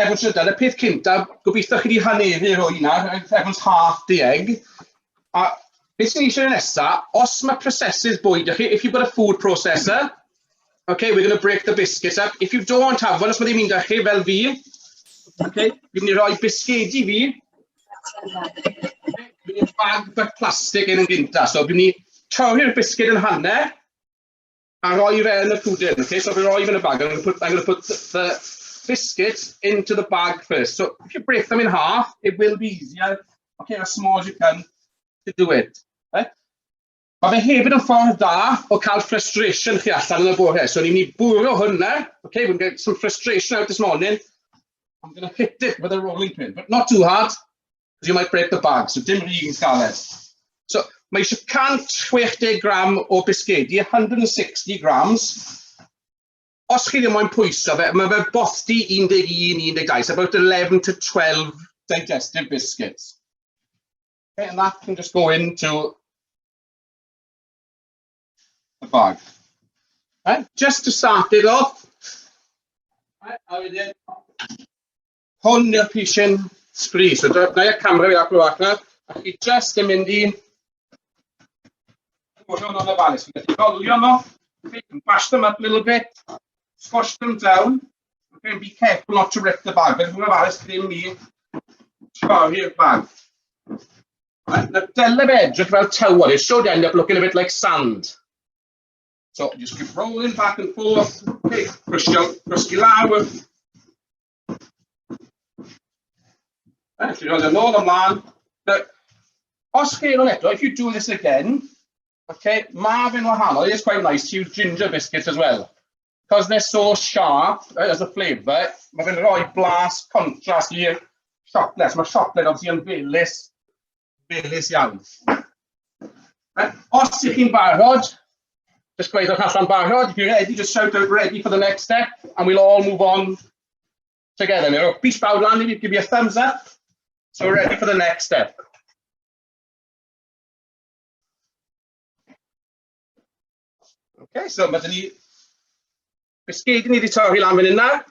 efo trydan, y peth cyntaf, gobeithio chi wedi haneru o hynna, efo's half the egg. A beth sy'n eisiau nesaf, os mae processes bwyd chi, if you've got a food processor, okay, we're going to break the biscuits up. If you don't have one, os mae ddim un da chi, fel fi, okay, fi'n mynd i roi bisgedi fi, fi'n mynd i bag bach plastig yn gynta, so fi'n mynd i torri'r biscuit yn hanner, a roi fe yn y pwdin, okay? So if we roi fe in a bag, I'm going to put the biscuits into the bag first. So if you break them in half, it will be easier, okay, as small as you can to do it. Right? Mae fe hefyd yn ffordd da o cael frustration chi allan yn y bore. So ni'n mynd i bwrw hwnna, okay, we're going to get some frustration out this morning. I'm going to hit it with a rolling pin, but not too hard, because you might break the bag, so dim rhywun galed. So mae eisiau 160 gram o bisgedi, 160 grams. Os chi ddim moyn pwyso fe, mae fe bothdi 11, 12, so about 11 to 12 digestive biscuits. Okay, and that can just go into the bag. Right, just to start it off, right, a wedyn, hwn yw'r pishin sbri. So na i'r camera fi ac na, a chi just yn mynd i put on the balance. You can golio no, okay, and bash them up a little bit, squash them down, okay, and be careful not to rip the bag. But if you're balance, cream me, your bag. Right, now, the edge fel towel, it should end up looking a bit like sand. So just keep rolling back and forth. Okay, crysgu lawr. Right, so you're nôl ymlaen. Os chi yn eto, if you do this again, okay, Marvin wahanol, it is quite nice to use ginger biscuits as well. Because they're so sharp as a flavour, mae fe'n rhoi blas, contrast i'r siocled. Mae siocled obviously yn felys iawn. Os ych chi'n barod, just gweithio'ch allan barod. If you're ready, just shout out ready for the next step, and we'll all move on together. Beach bawd lan, give you a thumbs up. So we're ready for the next step. Okay, so mae dyn ni bisgedi ni wedi torri lan fan hynna.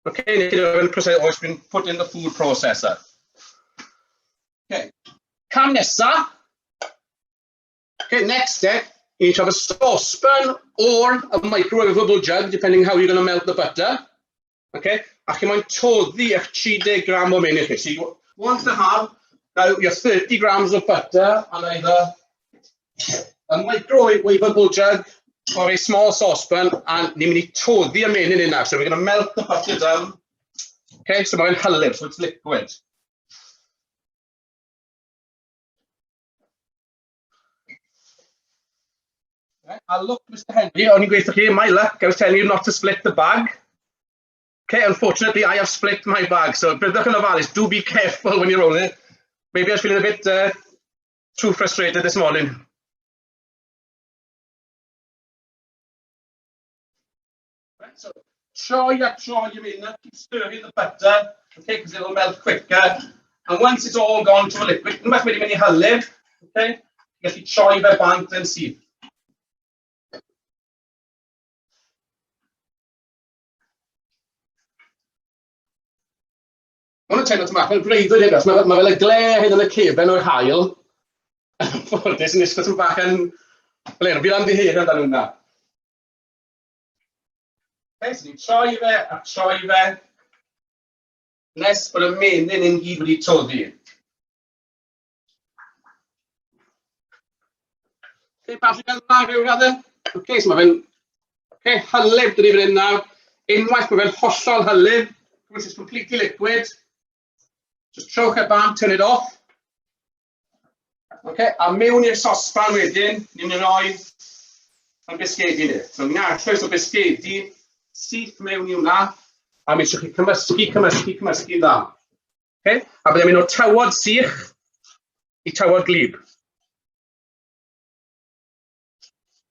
Okay, it's been put in the food processor. Okay, cam nesa. Okay, next step, you need to have a saucepan or a microwavable jug, depending how you're going to melt the butter. Okay, a chi moyn toddi eich 30 gram o mewn i chi. So you want to have now your 30 grams of butter on either a microwavable jug or a small saucepan, and ni'n mynd i toddi y menyn in now. So we're going to melt the butter down. Okay, so mae'n hylif, so it's liquid. Right, I'll look, Mr. Henry, on i'n gweithio chi, my luck, I was telling you not to split the bag. Okay, unfortunately, I have split my bag, so byddwch yn ofalus, do be careful when you're rolling it. Maybe I was feeling a bit too frustrated this morning. Right, so try your minute, keep stirring the butter, okay, because it'll melt quicker. And once it's all gone to a liquid, unwaith wedi mynd I hylif, okay, you gallu troi fe bant yn syth. Mae'n teimlo tymach, mae'n breuddwyd hyn, mae fel y gler hyn yn y cefen o'r hael. Ffodus yn isgo tyn bach yn... Fel un, fi'n amddiheir amdano hwnna. Okay, so ni'n troi fe a troi fe. Nes bod y menyn yn gyd wedi toddi. Okay, Pasg yn lag i'w radde. Okay, so mae fe'n... Okay, hylif dyn ni fan hyn nawr. Unwaith mae fe'n hollol hylif. Once it's completely liquid. Just trowch e bant, turn it off. Okay, a mewn i'r sosban wedyn, ni'n mynd I roi yn bisgedi ni. So ni'n arllwys o bisgedi, syth mewn I hwnna, a mi eisiau chi cymysgu dda. Okay, a byddai'n mynd o tywod sych I tywod glib.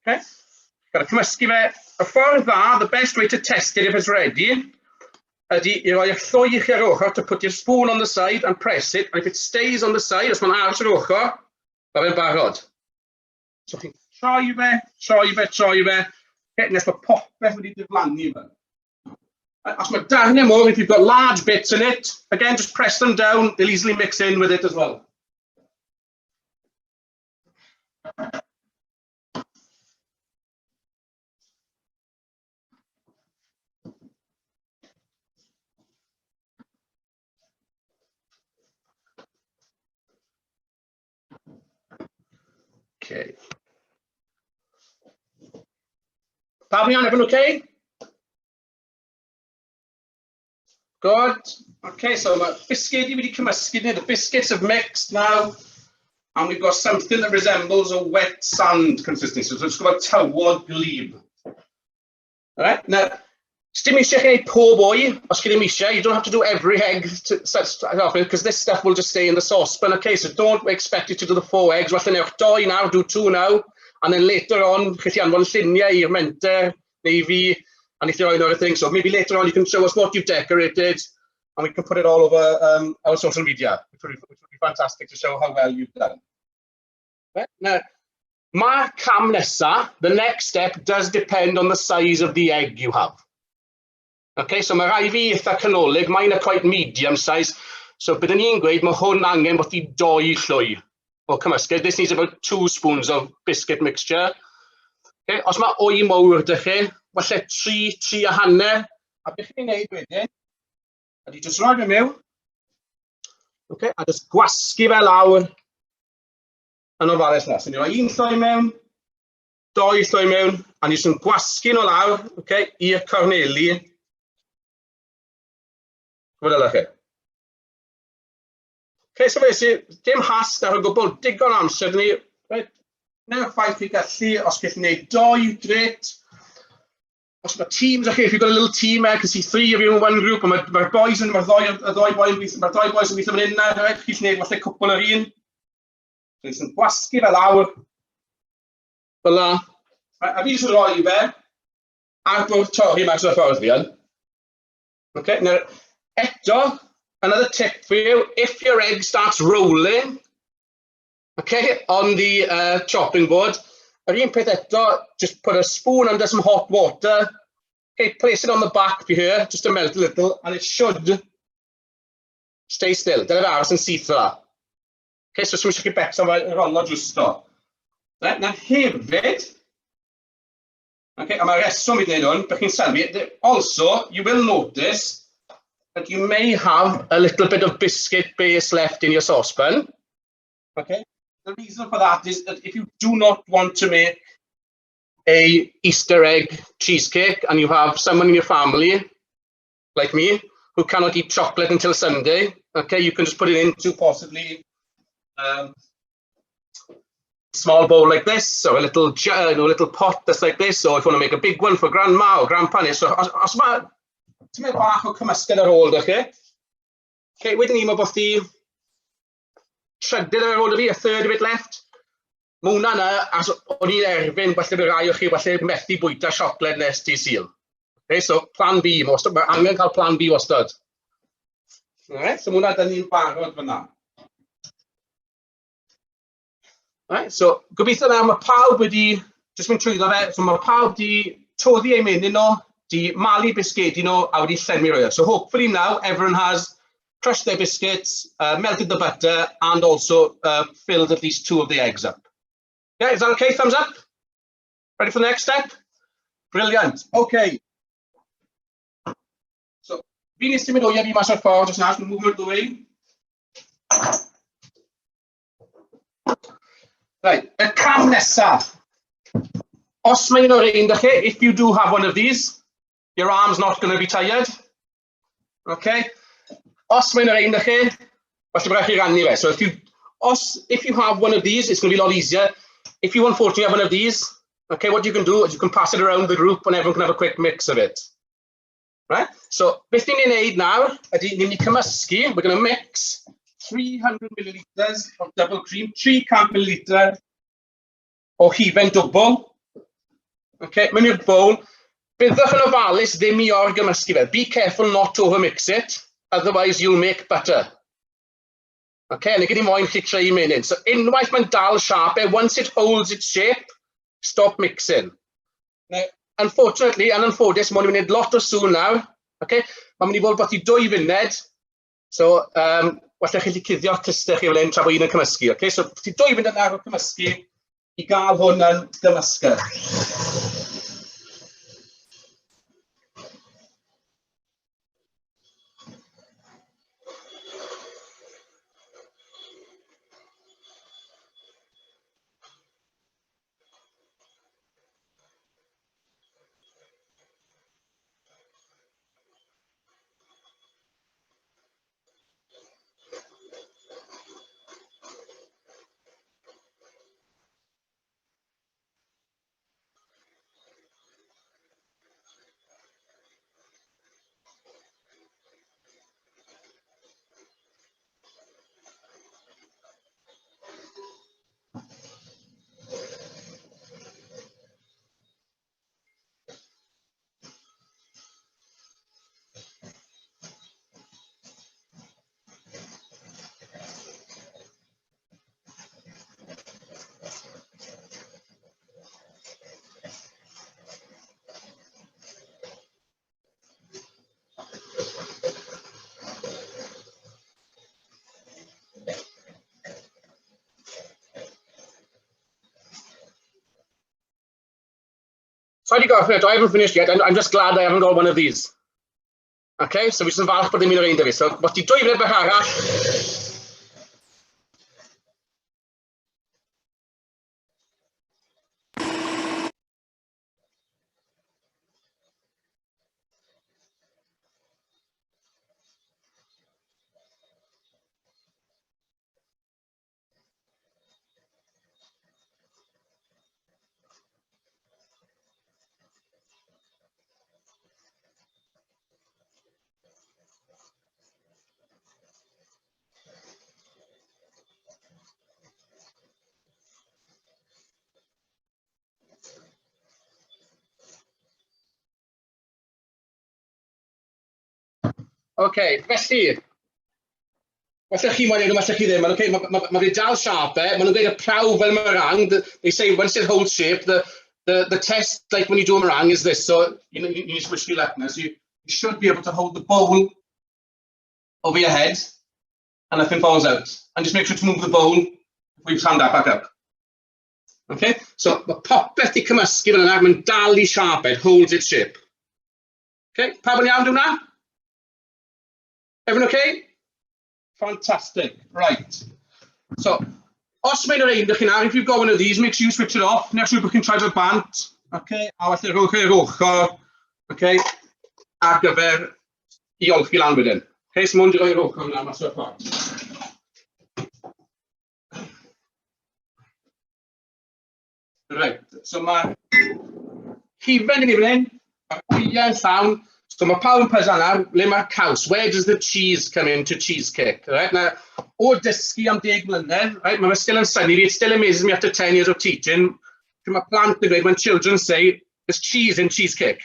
Okay, gotta cymysgu fe. Y ffordd dda, the best way to test it if it's ready, ydy I roi y llwy I chi ar ochr, to put your spoon on the side and press it, and if it stays on the side, os mae'n aros ar ochr, mae fe'n barod. So chi'n troi fe. Okay, nes mae popeth wedi diflannu fe. Os mae darnau mawr, if you've got large bits in it, again, just press them down. They'll easily mix in with it as well. Okay. Fabian, everyone okay? Good. Okay, so my biscuit, the biscuits have mixed now, and we've got something that resembles a wet sand consistency. So it's got a tywod glebe. All right, now, stim eisiau chi pob o'i, os chi ddim eisiau, you don't have to do every egg because this stuff will just stay in the saucepan. Okay, so don't expect you to do the 4 eggs. Well, newch 2 now, do 2 now, and then later on, chi anfon lluniau i'r menter, neu fi, and if you're on other things. So maybe later on you can show us what you've decorated, and we can put it all over our social media, which would be fantastic to show how well you've done. Right? Now, my cam nesa, the next step does depend on the size of the egg you have. Okay, so mae rai fi eitha canolig, mine are quite medium size, so byddwn ni'n gweud mae hwn angen bod i 2 llwy o cymysgedd. This needs about 2 spoons of biscuit mixture. Okay, os mae o'i mawr dych chi, falle 3 a hanner, a beth chi'n neud wedyn, ydy jyst rhoi fe mewn, okay, a jyst gwasgu fe lawr yn ofalus nes. Ni'n rhoi 1 llwy mewn, 2 llwy mewn, a ni'n jyst gwasgu nhw lawr, okay, i'r corneli. Okay, so basically, dim hast ar y gwbl, digon amser ni. Right? Newch ffaith chi gallu, os gallwn ni 2, great. Os mae teams, okay, if you've got a little team, I can see 3 of you in one group, and mae'r boys yn, mae'r 2 boys yn weithio fan hyn, right? Chi'n gwneud falle cwpl o'r un. So, ni'n gwasgu fe lawr. Fel la. A fi jyst yn rhoi fe, ar bwrdd torri mas o'r ffordd fi yn. Okay, now, eto, another tip for you, if your egg starts rolling, okay, on the chopping board, yr un peth eto, just put a spoon under some hot water, okay, place it on the back for here, just to melt a little, and it should stay still. Dyna'r aros yn syth fel. Okay, so swysio chi becso fel rollo justo. Right, na hefyd, okay, a mae'r reswm i ddweud hwn, bych chi'n sylwi, also, you will notice that you may have a little bit of biscuit base left in your saucepan. Okay. The reason for that is that if you do not want to make a Easter egg cheesecake and you have someone in your family, like me, who cannot eat chocolate until Sunday, okay, you can just put it into possibly small bowl like this, or a little little pot that's like this, or if you want to make a big one for grandma or grandpa. So, os mae ti'n meddwl bach o cymysgedd ar ôl, dych chi? Okay, wedyn ni, mae bod chi trydydd ar ôl fi, a third of it left. Mae hwnna yna, as o'n i'n erfyn, falle bydd rai o chi, falle methu bwyta siocled nes ti Sul. Okay, so plan B, mae angen cael plan B wastad. Alright, so mae hwnna dyn ni'n barod fyna. Alright, so gobeithio na, mae pawb wedi, jyst mynd trwyddo fe, so mae pawb wedi toddi ei menyn nhw, di malu biscuiti nhw, a wedi llenwi rhywun. So hopefully now everyone has crushed their biscuits, melted the butter, and also filled at least 2 of the eggs up. Yeah, is that okay? Thumbs up? Ready for the next step? Brilliant. Okay. So, fi nes ti'n mynd o'i fi mas o'r ffordd, just now, I'm moving the way. Right, y cam nesaf. Os mae un o'r un, if you do have one of these, your arm's not going to be tired. Okay? Os mae'n yr un chi, falle byddai chi rannu fe. So if you have one of these, it's going to be a lot easier. If you unfortunately have one of these, okay, what you can do is you can pass it around the group and everyone can have a quick mix of it. Right? So, beth ni'n neud nawr, ydy ni'n mynd i cymysgu, we're going to mix 300 millilitres of double cream, 300 millilitres o hufen dwbl. Okay, mewn i'r bowl. Byddwch yn ofalus ddim i orgymysgu fe. Be careful not to overmix it, otherwise you'll make butter. Okay, and I get in moyn chi creu menyn. So unwaith mae'n dal siarp, once it holds its shape, stop mixing. Now, unfortunately, and unfortunately, mae'n mynd lot o sŵn nawr. Okay? Mae'n mynd i fod bot i 2 funed. So, walla chi wedi cuddio'ch cystau chi fel un tra bod un yn cymysgu. Okay? So, bot i 2 funed ar o'r cymysgu i gael hwn yn gymysgu. So I haven't finished yet. I'm just glad I haven't got one of these. Okay, so fi sy'n falch bod dim un o'r un da fi. So, bot i 2 funed bach arall. Okay, felly, walla chi moyn wneud, walla chi ddim, okay, mae fi dal siarp, maen nhw'n dweud y prawf fel meringue, they say once it holds shape, the test, like when you do a meringue, is this, so you need to switch your left now, so you should be able to hold the bowl over your head, and nothing falls out, and just make sure to move the bowl, before you stand that back up. Okay, so mae popeth i cymysgu fel yna, mae'n dal I siarp, it holds its shape. Okay, pawb yn iawn dwi'n na? Everyone okay? Fantastic. Right. So, os mae'n yr ein, if you've got one of these, make sure you switch it off. Make sure you can try to bant. Okay. A falle rhowch i'r ochr. Okay. Ar gyfer I olchi lan wedyn. Okay, so mwyn rhoi'r ochr yna mas o'r ffordd. Right. So mae hufen yn I fan hyn. Mae'r wyau llawn. So mae pawb yn pwysau yna, le mae'r caws. Where does the cheese come into cheesecake? Right? Now, o dysgu am 10 mlynedd, right? Mae still yn synnu, it still amazes me after 10 years of teaching. Mae plant yn dweud, when children say, there's cheese in cheesecake.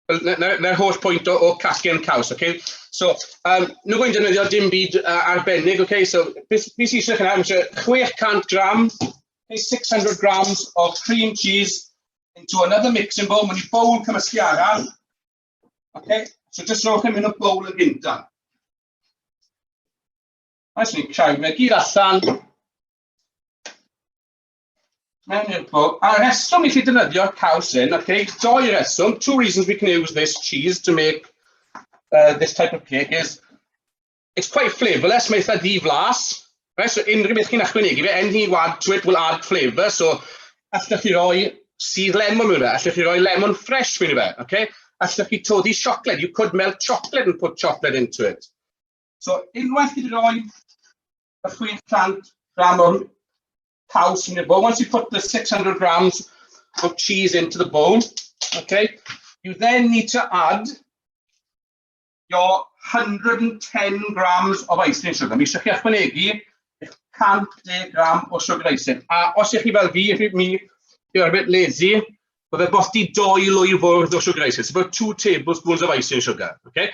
Na'r holl pwynt o casgu yn caws, okay? So, nhw'n gwneud defnyddio dim byd arbennig, okay? So, beth sy'n eisiau yna, mae 600 gram, okay, 600 grams of cream cheese into another mixing bowl. Mae'n I bowl cymysgu arall. Okay, so just rhowch yn y bowl yn gynta. Oes ni'n creu, mae gyd allan. Mewn i'r bowl. A rheswm I chi defnyddio caws in, okay, 2 reswm, 2 reasons we can use this cheese to make this type of cake is, it's quite flavourless, mae eitha ddiflas. Right, so unrhyw beth chi'n ychwanegu fe, anything you add to it will add flavour, so allwch chi roi sydd lemon mewn fe, allwch chi roi lemon fresh mewn fe, okay? Allwch chi toddi chocolate. You could melt chocolate and put chocolate into it. So, unwaith chi wedi roi y 600 gram o caws in your bowl, once you put the 600 grams of cheese into the bowl, okay, you then need to add your 110 grams of icing sugar. Mi eisiau chi ychwanegu 110 gram o sugar icing. A os ych chi fel fi, if you're a bit lazy, but bot I 2 lwy fwrdd o sugar icing. It's about 2 tablespoons of icing sugar. Okay?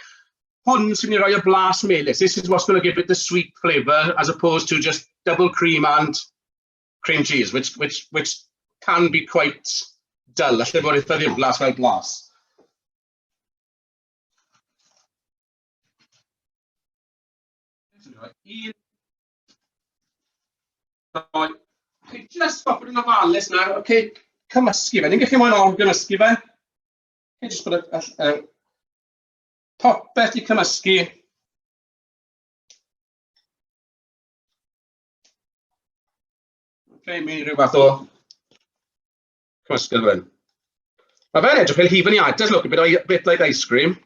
Hwn sy'n rhoi y blas melys. This is what's going to give it the sweet flavour as opposed to just double cream and cream cheese, which can be quite dull. Allai bod eitha ddiflas fel blas. Un. Okay, just pop it yn ofalus nawr. Okay, cymysgu fe. Ni'n gallu moyn on gymysgu fe. Okay, just put a popeth i cymysgu. Okay, mynd rhyw fath o cymysgu fel hyn. Mae fe'n edrych fel hufen iad. It does look a bit like ice cream,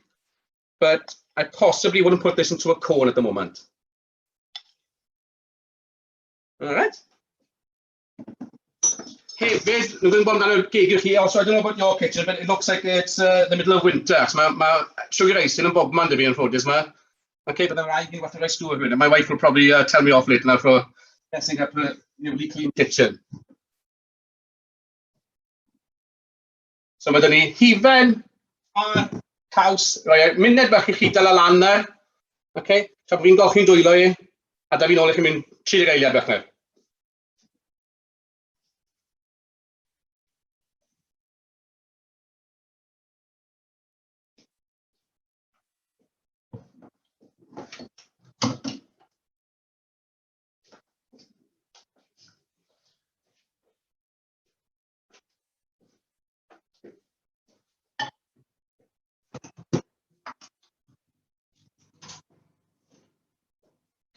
but I possibly wouldn't put this into a cone at the moment. All right. Hefyd, nhw'n gwybod amdano'r gegir chi, also I don't know about your kitchen, but it looks like it's the middle of winter. So mae sugar icing yn bob man dy fi yn ffodus yma. Okay, but then I can what the rest do with it. My wife will probably tell me off later now for messing up a newly clean kitchen. So mae dyn ni hifen a caws. Right, munud bach i chi dal y lan na. Okay, so fi'n golchi'n dwylo i, a da fi'n ôl i chi mynd 30 eiliad bach na.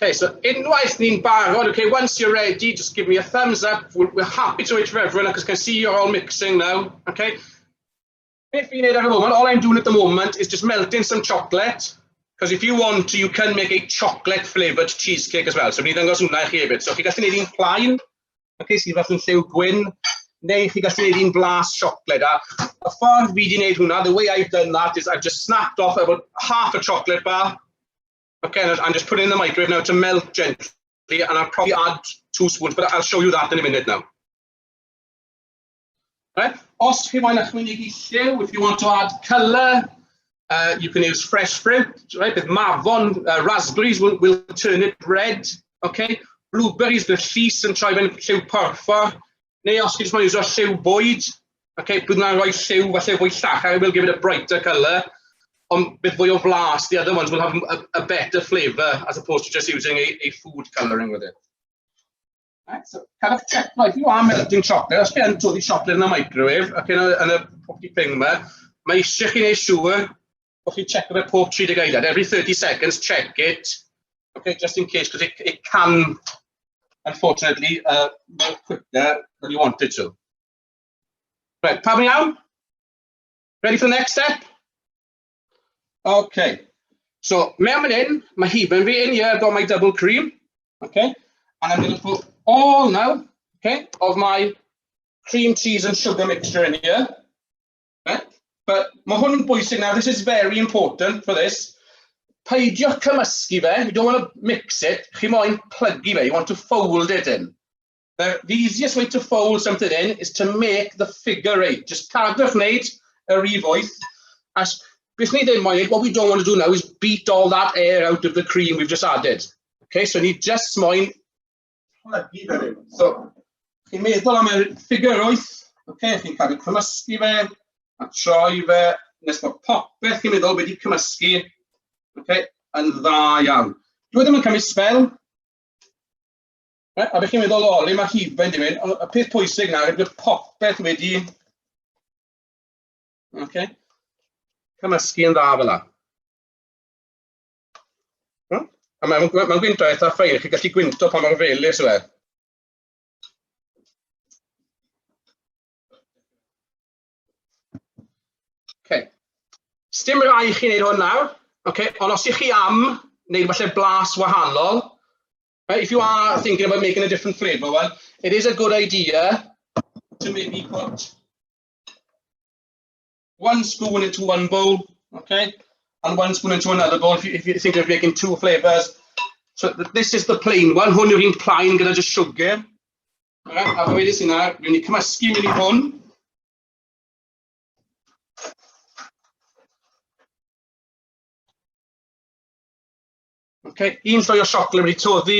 Okay, so unwaith ni'n barod, okay, once you're ready, just give me a thumbs up. We're happy to wait for everyone because I can see you're all mixing now, okay? If you need at the moment, all I'm doing at the moment is just melting some chocolate, because if you want to, you can make a chocolate flavoured cheesecake as well. So ni'n ddangos hwnna i chi hefyd. So chi gallu neud un plaen, okay, sydd fath yn lliw gwyn, neu chi gallu neud un blas chocolate. A ffordd fi di neud hwnna, the way I've done that is I've just snapped off about half a chocolate bar. Okay, and just put it in the microwave now to melt gently, and I'll probably add 2 spoons, but I'll show you that in a minute now. Right, os chi moyn ychwanegu lliw, if you want to add colour, you can use fresh fruit, right? With mafon, raspberries will turn it red, okay? Blueberries, the llys yn troi fe'n lliw porffor, neu os chi jyst moyn usio lliw bwyd, okay? Bydd na'n rhoi lliw falle fwy llachar, it will give it a brighter colour. On with fwy o flas, the other ones will have a better flavour as opposed to just using a food colouring with it. Right, so kind of check, like, if you are melting chocolate, os chi yn dod i chocolate in the microwave, ac yn y popi thing yma, mae eisiau chi wneud siŵr bod chi'n check fe pob 30 eiliad. Every 30 seconds, check it, okay, just in case, because it can, unfortunately, melt quicker than you want it to. Right, pawb yn iawn? Ready for the next step? Okay, so mewn fan hyn, mae hifen fi in here, I've got my double cream, okay, and I'm going to put all now, okay, of my cream cheese and sugar mixture in here, okay? But mae hwn yn bwysig now, this is very important for this. Peidio cymysgu fe, you don't want to mix it, chi moyn plygu fe, you want to fold it in. The easiest way to fold something in is to make the figure eight, just cadwch wneud yr rif 8, as what we don't want to do now is beat all that air out of the cream we've just added. Okay, so ni just moyn plygu fe in. So, chi'n meddwl am y figure 8, okay, chi'n cadw cymysgu fe, a troi fe, nes mae popeth chi'n meddwl wedi cymysgu, okay, yn dda iawn. Dwi ddim yn cymryd sbel, a beth chi'n meddwl o, le mae hifen di mynd, ond y peth pwysig nawr yw popeth wedi, okay, cymysgu yn dda fel la. A mae'n gwynto eitha ffein, chi'n gallu gwynto pan mae'r felys yw e. Okay. Sdim rai chi'n neud hwn nawr, okay, ond os ych chi am wneud falle blas wahanol, right, if you are thinking about making a different flavour, well, it is a good idea to maybe put 1 spoon into one bowl, okay, and 1 spoon into another bowl if you think of making 2 flavours. So this is the plain one, hwn yw'r un plain gyda just sugar. Right, a wedys yna, rwy'n ni cymysgu mynd i hwn. Okay, un llwy o siocled wedi toddi.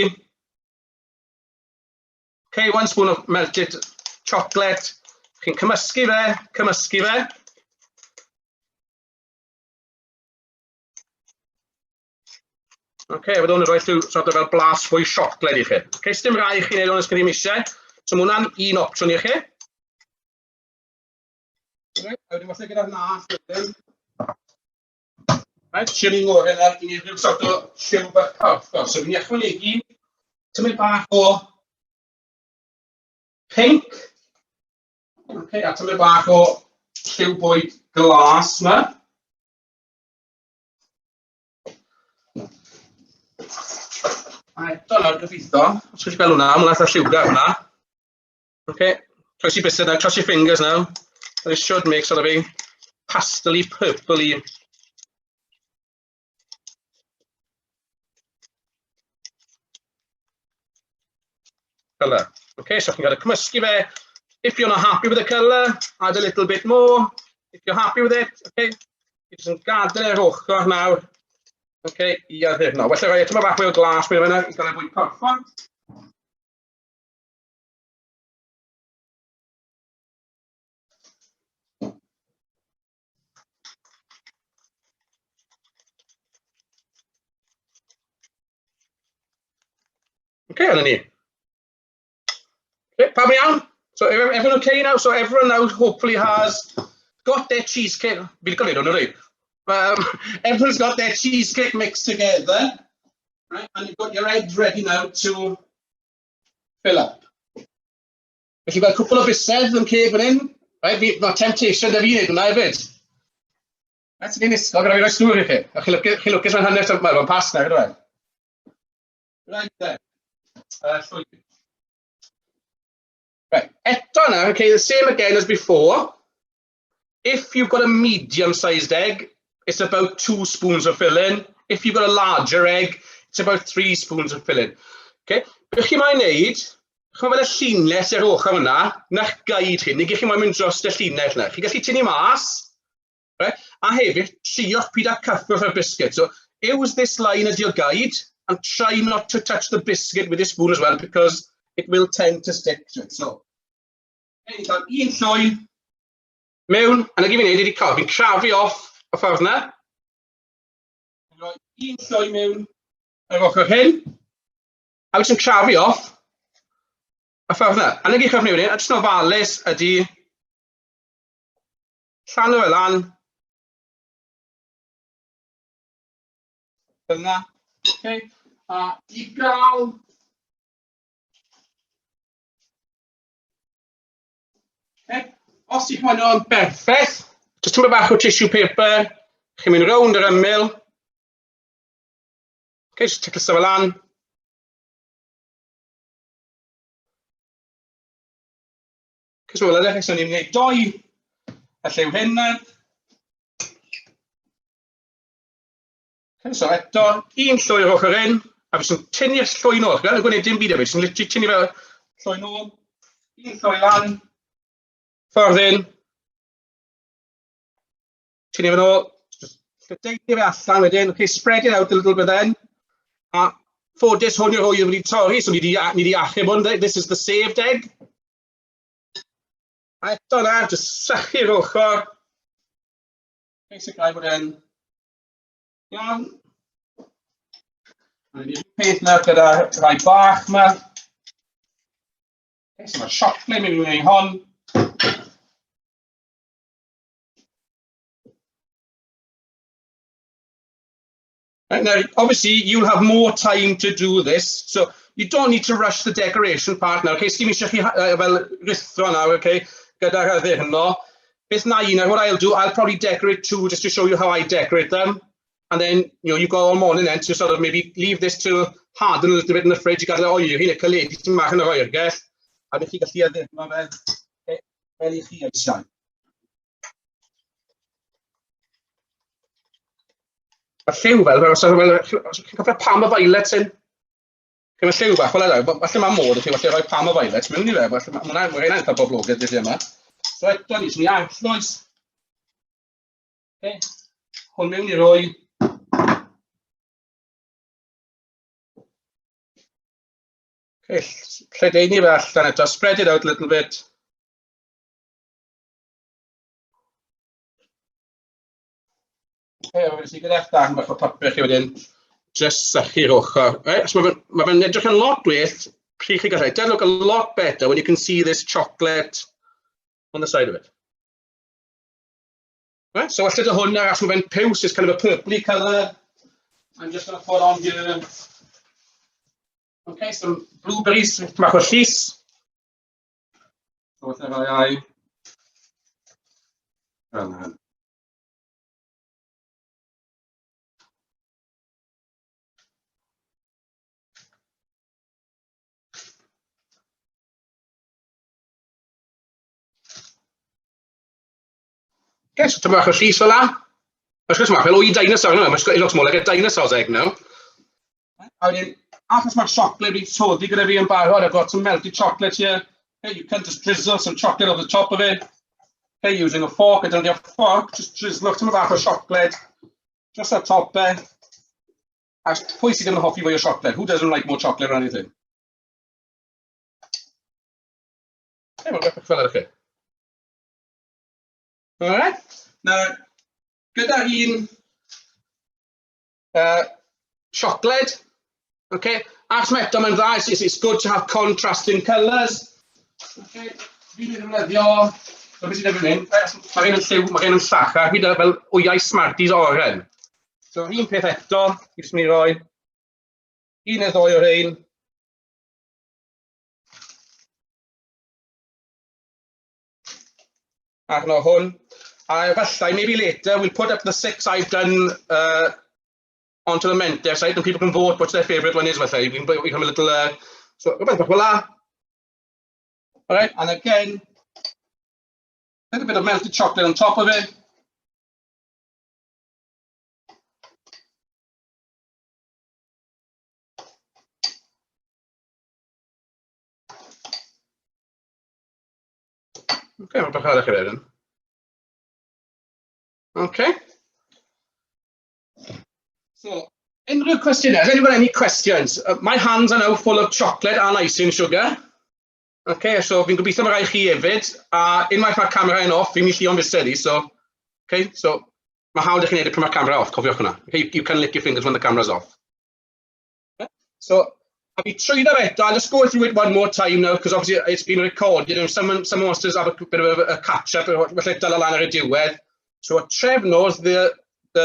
Okay, 1 spoon of melted chocolate. Chi'n cymysgu fe, cymysgu fe. Okay, efo hwn yn rhoi rhyw sort of fel blas fwy siocled I chi. Okay, sdim rai I chi wneud hwn os chi ddim eisiau. So mae hwnna'n un opsiwn I chi. Right, a wedyn falle gyda'r nas wedyn. Right, chili ngore yna, I ni rhyw sort o lliw bach corffor. So fi'n ychwanegu tymau bach o pink. Okay, a tymau bach o lliw bwyd glas yma. A eto nawr gobeithio, os chi gael hwnna, hwnna eitha lliwgar hwnna. Okay, cross your biscuit now, cross your fingers now. And it should make sort of a pastel-y, purple-y colour. Okay, so chi'n gael cymysgu fe. If you're not happy with the colour, add a little bit more. If you're happy with it, okay, you just gadael e'r ochr nawr. Okay, I addurno. Well, rhoi eto bach mwy o glas mewn yna, I gael ei fwy corffon. Okay, on ni. Okay, pam iawn? So everyone okay now? So everyone now hopefully has got their cheesecake. Everyone's got their cheesecake mixed together, right? And you've got your eggs ready now to fill up. If you've got a couple of bisedd yn ceg fan hyn, right? Mae temptation da fi wneud hwnna hefyd. Right, so ni'n isgo, gyda fi roi stŵr I chi. A chi lwcus mewn hanner tymor, mae'n pas na, gyda fe. Right there. Right, eto now, okay, the same again as before. If you've got a medium-sized egg, it's about 2 spoons of filling. If you've got a larger egg, it's about 3 spoons of filling. Okay, beth chi moyn wneud, chi'n fel y llinell ar ochr yna, na'ch gaid chi, neu gych chi moyn mynd dros y llinell yna. Chi gallu tynnu mas, right? A hefyd, triwch pryd a cyffwrdd y biscuit. So, use this line as your guide, and try not to touch the biscuit with this spoon as well, because it will tend to stick to it. So, okay, so un llwy, mewn, a na gyd fi'n neud ydi cael, fi'n crafu off y ffordd yna. Rhoi un llwy mewn ar ochr hyn, a wyt ti'n crafu off y ffordd yna. A na gyd chi'n neud, a jyst ofalus ydi llan o fe lan, yna, okay. A I gael okay. Os ych chi'n o'n berffaith, jyst tymor bach o tissue paper, chi'n mynd rownd yr ymyl. Okay, jyst ticlus o fe lan. Cos mae'n edrych eich ni'n gwneud 2 y lliw hynna. Okay, so eto, un llwy o'r ochr hyn, a fi sy'n tynnu'r llwy nôl. Gael yn gwneud dim byd efo, sy'n literally tynnu fel llwy nôl, un llwy lan, ffordd hyn, tynnu fe nôl, deithio fe allan wedyn, okay, spread it out a little bit then, a ffodus hwn yw'r hwyr wedi torri, so ni di achub hwn, this is the saved egg. A eto na, just sychu'r ochr, sicrhau bod e'n iawn. A ni'n peth na gyda rai bach yma. Okay, so mae'r siocled mewn I hon. Right, now, obviously, you'll have more time to do this, so you don't need to rush the decoration part now. Okay, sdim eisiau chi fel rithro now, okay, gyda'r addurno. Beth na I, what I'll do, I'll probably decorate 2 just to show you how I decorate them. And then, you know, you've got all morning then to sort of maybe leave this to harden a little bit in the fridge. You got oil, you're going to collect it, you're going to oil, guys. And if you can see it, okay, very clear shine. A lliw fel, chi'n cofio pam o violets yn? Chi'n lliw bach, fel yna, falle mae modd, chi'n falle rhoi pam o violets mewn I fe, falle mae hwnna'n cael boblogaidd dyddi yma. So eto ni, sy'n iawn, llwys. Okay, hwn mewn I roi. Okay, lledaenu fe allan eto, spread it out a little bit. Okay, a wedyn sy'n gyda'ch darn bach o papur chi wedyn, just sychu'r ochr. Right? So mae fe'n edrych yn lot gwell. Pryd chi gallu. It does look a lot better when you can see this chocolate on the side of it. Right? So allai dy hwn achos mae fe'n piws, it's kind of a purpley colour. I'm just going to put on here, okay, some blueberries, bach o llys. So whatever I okay, so bach o llys fel la. Achos mae fel o'i dinosaur yna, it looks more like a dinosaur's egg now. A wedyn, achos mae'r chocolate wedi toddi gyda fi yn barod, I've got some melted chocolate here. Okay, you can just drizzle some chocolate over the top of it. Okay, using a fork, I don't have a fork, just drizzle some bach o chocolate just at top there. A pwy sydd yn hoffi fwy o chocolate? Who doesn't like more chocolate or anything? Okay, mae'n beth fel ydych chi. Alright, now, gyda un chocolate, okay, achos mae eto mae'n dda, it's good to have contrasting colours. Okay, fi'n ddefnyddio, beth sy'n defnyddio hyn, mae gen yn lliw, mae gen yn llachar, fi'n defnyddio fel wyau Smarties oren. So un peth eto, jyst mynd i roi, un neu ddwy o'r ein. Ac yno hwn. A falle, maybe later, we'll put up the 6 I've done onto the Mentor site, and people can vote what their favourite one is. We can become a little, so, voila. All right, and again, a little bit of melted chocolate on top of it. Okay, mae'n bach arall i wedyn. Okay. So, unrhyw cwestiynau? Has anyone any questions? My hands are now full of chocolate and icing sugar. Okay, so fi'n gobeithio mae rai chi hefyd. A unwaith mae'r camera yn off, fi'n mynd i lluo'n fusedi, so... Okay, so mae hawdd i chi wneud pryd mae'r camera off, cofiwch hwnna. Okay, you can lick your fingers when the camera's off. Okay. So, I'll be trwy that eto. I'll just go through it one more time now, because obviously it's been recorded, and someone wants to have a bit of a catch-up, felly dala lan ar y diwedd. So, Trev knows the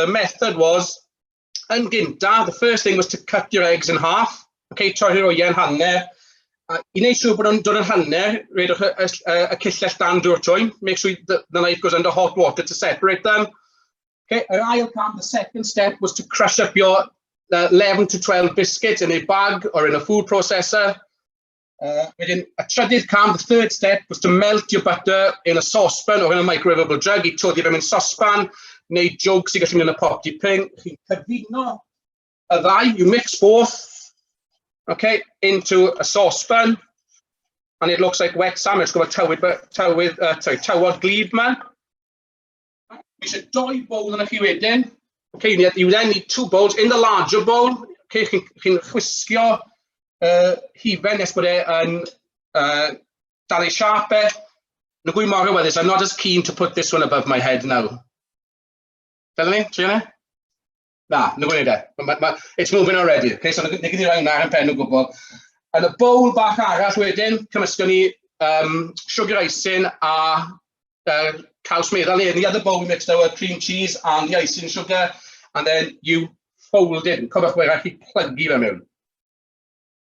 method was, yn gynta, the first thing was to cut your eggs in half. Okay, troi roi yn hanner. I wneud siŵr bod nhw'n dod yn hanner, redwch y cyllell dan drwy'r twyn. Make sure the knife goes under hot water to separate them. Okay, the second step was to crush up your 11 to 12 biscuits in a bag or in a food processor. Within a trydydd cam, the third step was to melt your butter in a saucepan or in a microwavable jug. I toddi fe'n saucepan, neu jug sy'n gallu mynd yn y pot dipyn. Chi'n cyfuno y ddau, you mix both, okay, into a saucepan, and it looks like wet salmon. It's got a tywod glib man. We should doi bowl yn y chi wedyn. Okay, you then need 2 bowls. In the larger bowl, okay, chi'n chwisgio hifen nes bod e yn dal ei siarp e. Nagwy mor awyddus, I'm not as keen to put this one above my head now. Fel ni, Triana? Na, nagwy wneud e. It's moving already. Okay, so nag i rhaid na yn pen o gwbl. Yn y bowl bach arall wedyn, cymysgo ni sugar icing a caws meddal ni. In the other bowl we mixed our cream cheese and the icing sugar, and then you fold it. Cofiwch bod rhaid chi plygu fe mewn.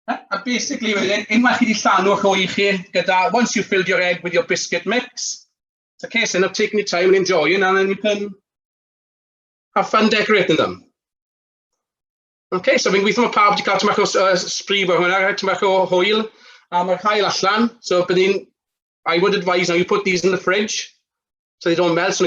And basically, unwaith chi wedi llanw'ch o'i chi, gyda, once you've filled your egg with your biscuit mix, it's a case of taking your time and enjoying, and then you can have fun decorating them. Okay, so fi'n gweithio mae pawb wedi cael tymach o spree o hwnna, tymach o hwyl, a mae'r hael allan, so I would advise now you put these in the fridge, so they don't melt. So